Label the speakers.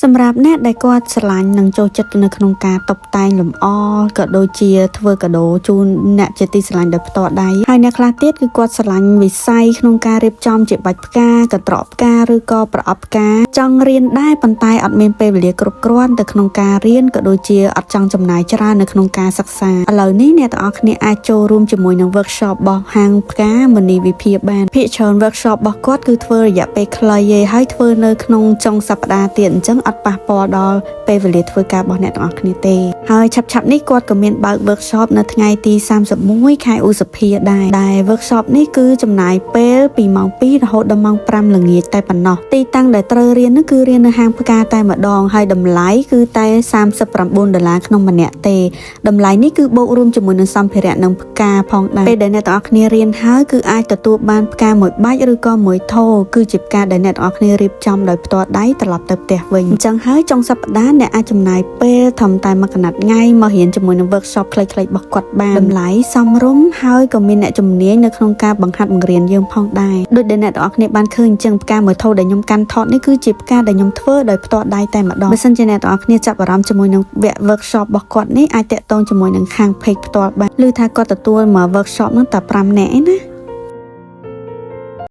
Speaker 1: សម្រាប់អ្នកដែលគាត់ស្រឡាញ់និងចូលចិត្តនៅក្នុងការតុបតែងលម្អក៏ដូចជាធ្វើកាដូជូនអ្នកជាទីស្រឡាញ់ដោយផ្ទាល់ដៃហើយអ្នកខ្លះទៀតគឺគាត់ស្រឡាញ់វិស័យក្នុងការរៀបចំជាបាច់ផ្កាកន្ត្រកផ្កាឬក៏ប្រអប់ផ្កាចង់រៀនដែរប៉ុន្តែអត់មានពេលវេលាគ្រប់គ្រាន់ទៅក្នុងការរៀនក៏ដូចជាអត់ចង់ចំណាយច្រើននៅក្នុងការសិក្សាឥឡូវនេះអ្នកទាំងអស់គ្នាអាចចូលរួមជាមួយនឹង workshop របស់ហាងផ្កាមនីវិភាបានភាគច្រើន workshop របស់គាត់គឺធ្វើរយៈពេលខ្លីឯងហើយធ្វើនៅក្នុងចុងសប្តាហ៍ទៀតអញ្ចឹងអត់ប៉ះពាល់ដល់ពេលវេលាធ្វើការរបស់អ្នកទាំងអស់គ្នាទេហើយឆាប់ៗនេះគាត់ក៏មានបើក workshop នៅថ្ងៃទី31ខែឧសភាដែរ workshop នេះគឺចំណាយពេលពីម៉ោង2រហូតដល់ម៉ោង5ល្ងាចតែប៉ុណ្ណោះទីតាំងដែលត្រូវរៀននោះគឺរៀននៅហាងផ្កាតែម្ដងហើយតម្លៃគឺតែ$39ក្នុងម្នាក់ទេតម្លៃនេះគឺបូករួមជាមួយនឹងសម្ភារៈនិងផ្កាផងដែរពេលដែលអ្នកទាំងអស់គ្នារៀនហើយគឺអាចទទួលបានផ្កាមួយបាច់ឬក៏មួយថូគឺជាផ្កាដែលអ្នកទាំងអស់គ្នារៀបចំដោយផ្ទាល់ដៃត្រឡប់ទៅផ្ទះវិញអញ្ចឹងហើយចុងសប្តាហ៍អ្នកអាចចំណាយពេលធំតែមួយកណាត់ថ្ងៃមករៀនជាមួយនឹង workshop ខ្លីៗរបស់គាត់បានតម្លៃសមរម្យហើយក៏មានអ្នកជំនាញនៅក្នុងការបង្ហាត់បង្រៀនយើងផងដែរដូចដែលអ្នកទាំងអស់គ្នាបានឃើញអញ្ចឹងផ្កាមួយថូដែលខ្ញុំកាន់ថតនេះគឺជាផ្កាដែលខ្ញុំធ្វើដោយផ្ទាល់ដៃតែម្ដងបើសិនជាអ្នកទាំងអស់គ្នាចាប់អារម្មណ៍ជាមួយនឹងវគ្គ workshop របស់គាត់នេះអាចតាក់ទងជាមួយនឹងខាង page ផ្ទាល់បានឬថាគាត់ទទួលមក workshop នោះតែ5នាក់ឯណា